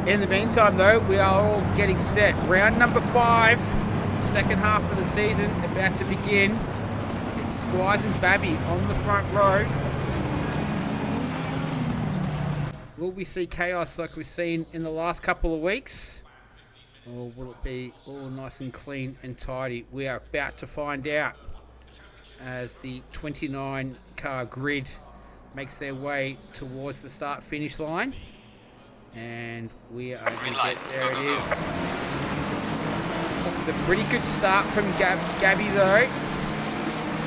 In the meantime, though, we are all getting set. Round number 5, second half of the season about to begin. It's Squires and Babby on the front row. Will we see chaos like we've seen in the last couple of weeks? Or will it be all nice and clean and tidy? We are about to find out as the 29 car grid makes their way towards the start-finish line. And we are going to get, there it is. It's a pretty good start from Gabby though.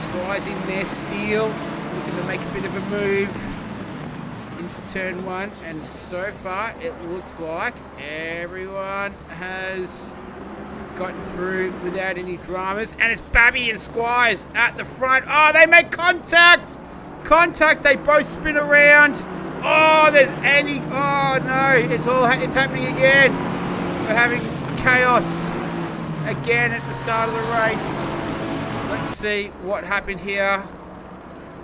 Squires in there, Steele looking to make a bit of a move into turn 1, and so far it looks like everyone has gotten through without any dramas, and it's Babby and Squires at the front. Oh, they make contact! They both spin around. Oh, there's Andy. Oh no, it's happening again. We're having chaos again at the start of the race. Let's see what happened here.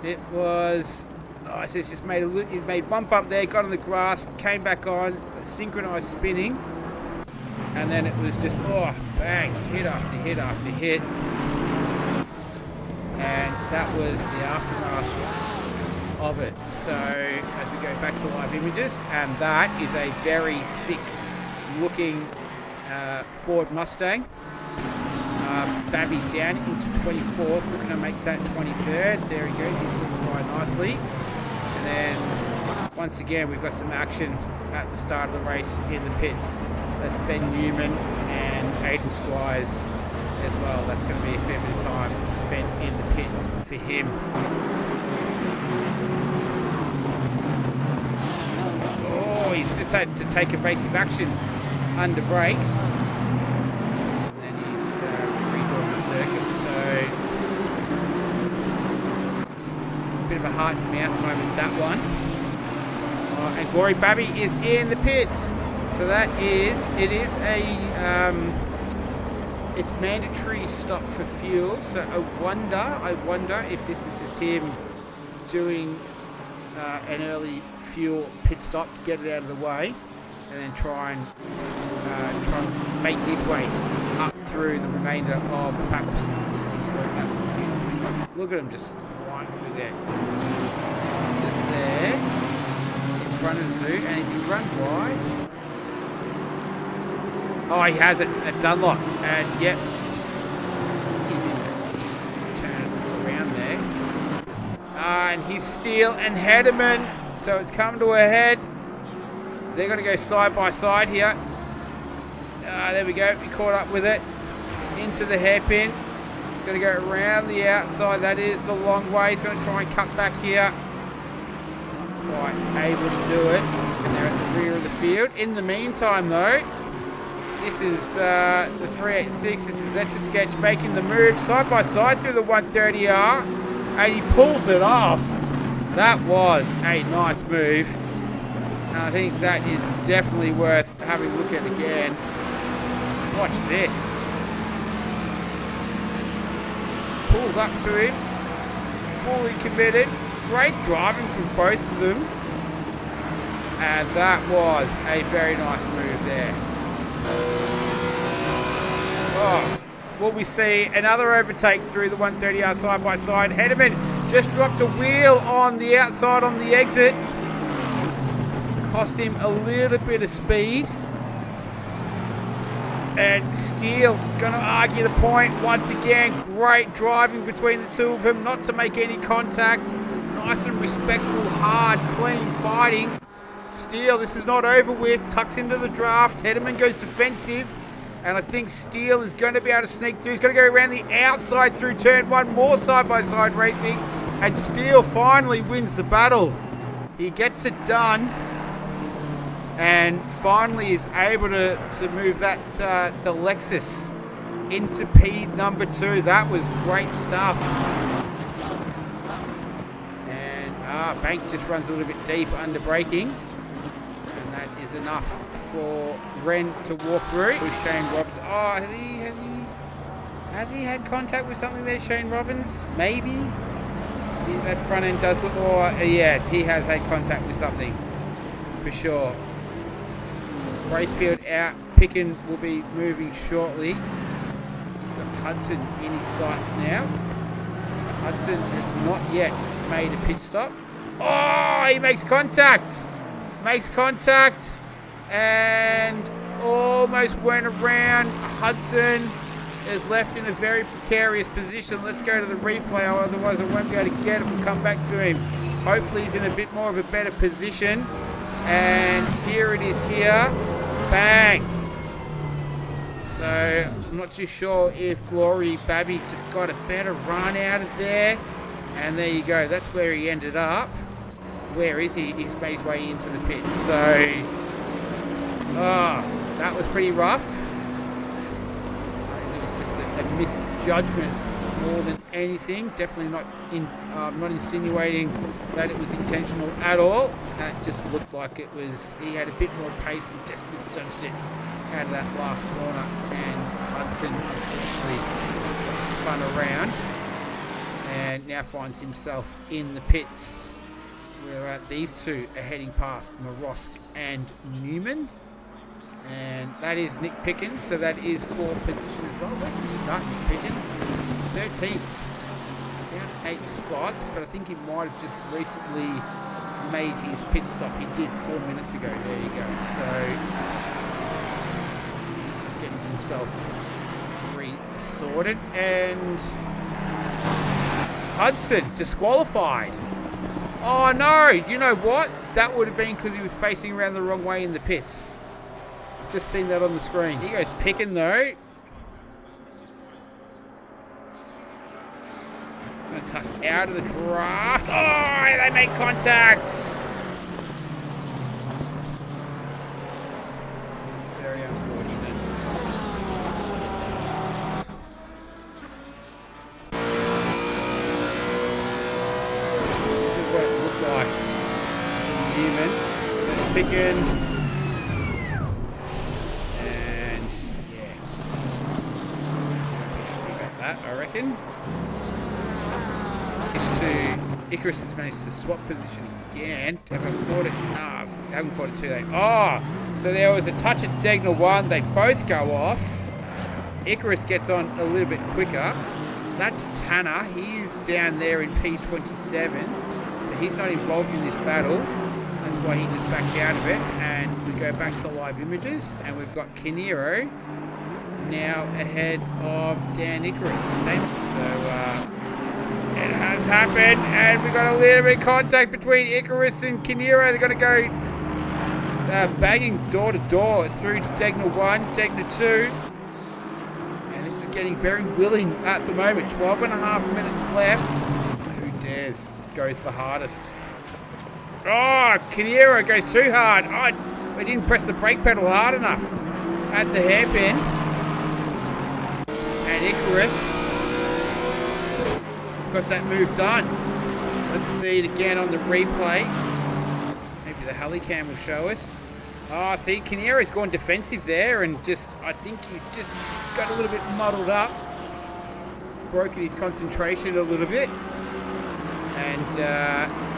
It was, it just made one bump there, got on the grass, came back on, synchronized spinning, and then it was just, bang, hit after hit after hit. And that was the aftermath of it. So as we go back to live images, and that is a very sick looking Ford Mustang. Babby down into 24th, looking to make that 23rd. There he goes, he slips by nicely. And then once again we've got some action at the start of the race in the pits. That's Ben Newman and Aiden Squires as well. That's going to be a fair bit of time spent in the pits for him. Oh, he's just had to take evasive action under brakes. And then he's redrawn the circuit. So, a bit of a heart and mouth moment, that one. And Glory Babby is in the pits. So that is, it's mandatory stop for fuel. So I wonder if this is just him doing an early fuel pit stop to get it out of the way, and then try and make his way up through the remainder of the pack. That was a beautiful shot. Look at him just flying through there. Just there in front of Zoo, and he's run wide. Oh, he has it at Dunlop, and yep, he didn't turn around there. And he's Steele and Hederman, so it's come to a head. They're going to go side by side here. There we go, we caught up with it. Into the hairpin. He's going to go around the outside, that is the long way. He's going to try and cut back here. Not quite able to do it. And they're at the rear of the field. In the meantime though, this is the 386, this is Etch-a-Sketch making the move side by side through the 130R, and he pulls it off. That was a nice move, and I think that is definitely worth having a look at again. Watch this. Pulls up to him, fully committed, great driving from both of them, and that was a very nice move there. Oh, will we see another overtake through the 130R side by side? Hederman just dropped a wheel on the outside on the exit. Cost him a little bit of speed. And Steele going to argue the point once again. Great driving between the two of them, not to make any contact. Nice and respectful, hard, clean fighting. Steele, this is not over with, tucks into the draft. Hederman goes defensive, and I think Steele is going to be able to sneak through. He's going to go around the outside through turn 1, more side-by-side racing, and Steele finally wins the battle. He gets it done, and finally is able to move that the Lexus into P number 2. That was great stuff. And Bank just runs a little bit deep under braking. That is enough for Ren to walk through. With Shane Robbins. Oh, has he had contact with something there, Shane Robbins? Maybe. That front end does look. Oh, yeah, he has had contact with something for sure. Bracefield out. Picken will be moving shortly. He's got Hudson in his sights now. Hudson has not yet made a pit stop. Oh, he makes contact. Makes contact. And almost went around. Hudson is left in a very precarious position. Let's go to the replay, otherwise I won't be able to get him and come back to him. Hopefully he's in a bit more of a better position. And here it is here. Bang. So I'm not too sure if Glory Babby just got a better run out of there. And there you go. That's where he ended up. Where is he? He's made his way into the pits. So, that was pretty rough. It was just a misjudgment more than anything. Definitely not insinuating that it was intentional at all. That just looked like it was. He had a bit more pace and just misjudged it out of that last corner. And Hudson unfortunately spun around and now finds himself in the pits. Where these two are heading past Morosk and Newman. And that is Nick Picken, so that is for position as well. Where did you start, Nick Picken? 13th. Down 8 spots, but I think he might have just recently made his pit stop. He did 4 minutes ago. There you go. So he's just getting himself re-sorted. And Hudson disqualified. Oh no, you know what? That would have been because he was facing around the wrong way in the pits. I've just seen that on the screen. He goes Picken though. Going to tuck out of the draft. Oh, they make contact. It's very unfortunate. Newman, let's Picken, and yeah, about that I reckon. Icarus has managed to swap position again. Haven't caught it. No, haven't caught it too late. Oh, so there was a touch at Degner 1. They both go off. Icarus gets on a little bit quicker. That's Tanner. He's down there in P27. So he's not involved in this battle. That's why he just backed out of it. And we go back to live images. And we've got Kinero now ahead of Dan Icarus. So it has happened. And we've got a little bit of contact between Icarus and Kinero. They're going to go bagging door to door through Degner 1, Degner 2. And this is getting very willing at the moment. 12 and a half minutes left. Who dares goes the hardest? Oh, Kinero goes too hard. Oh, we didn't press the brake pedal hard enough at the hairpin. And Icarus has got that move done. Let's see it again on the replay. Maybe the Helican will show us. Oh, see, Kinero's gone defensive there and just, I think he's just got a little bit muddled up. Broken his concentration a little bit. And,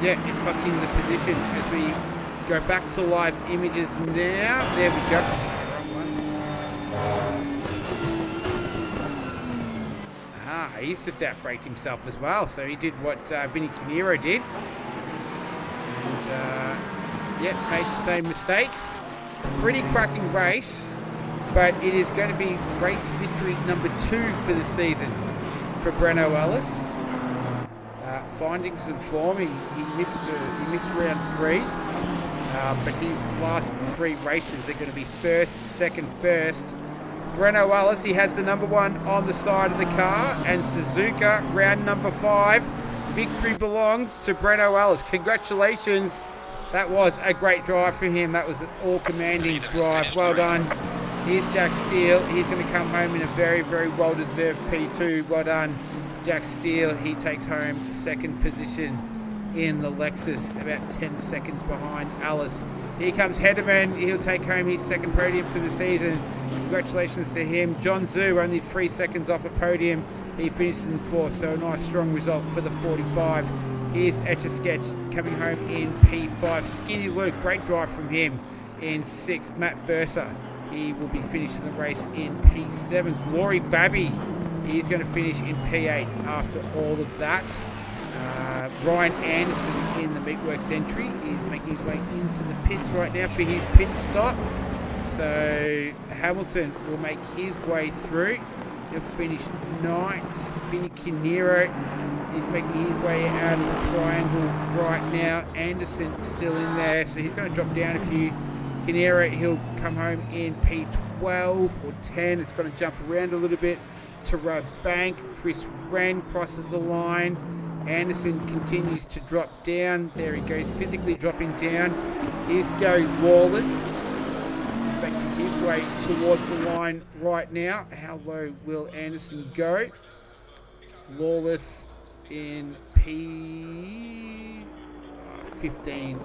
yeah, it's costing the position as we go back to live images now. There we go. Ah, he's just outbraked himself as well. So he did what Vinny Kinero did. And, yeah, made the same mistake. Pretty cracking race. But it is going to be race victory number 2 for the season for Breno Ellis. Finding some form, he missed round 3, but his last 3 races are going to be first, second, first. Breno Ellis, he has the number 1 on the side of the car, and Suzuka, round number 5. Victory belongs to Breno Ellis. Congratulations. That was a great drive for him. That was an all-commanding drive. Well done. Here's Jack Steele. He's going to come home in a very, very well-deserved P2. Well done, Jack Steele. He takes home second position in the Lexus, about 10 seconds behind Alice. Here comes Hederman. He'll take home his second podium for the season. Congratulations to him. John Zhu, only 3 seconds off a podium. He finishes in 4th, so a nice strong result for the 45. Here's Etch-a-Sketch coming home in P5. Skinny Luke, great drive from him in 6th. Matt Burser, he will be finishing the race in P7. Glory Babby, he's going to finish in P8 after all of that. Ryan Anderson in the Meatworks entry is making his way into the pits right now for his pit stop. So Hamilton will make his way through. He'll finish 9th. Vinny Canero is making his way out of the triangle right now. Anderson still in there, so he's going to drop down a few. Canero, he'll come home in P12 or 10. It's going to jump around a little bit. Terrell Bank, Chris Wren crosses the line. Anderson continues to drop down. There he goes, physically dropping down. Here's Gary Wallace, making his way towards the line right now. How low will Anderson go? Lawless in P15,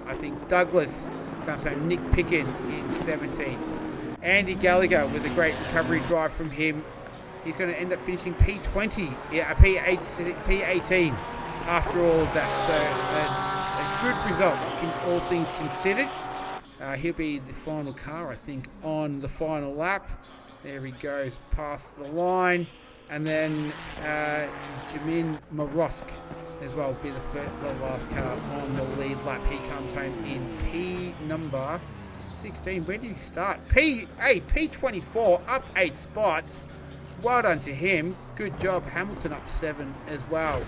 I think. Douglas comes home. Nick Picken in 17th. Andy Gallagher with a great recovery drive from him. He's going to end up finishing P20, P18 after all of that. So a good result, all things considered. He'll be the final car, I think, on the final lap. There he goes past the line. And then Jamin Marosk as well will be the last car on the lead lap. He comes home in P number 16. Where did he start? P24, up 8 spots. Well done to him. Good job. Hamilton up 7 as well.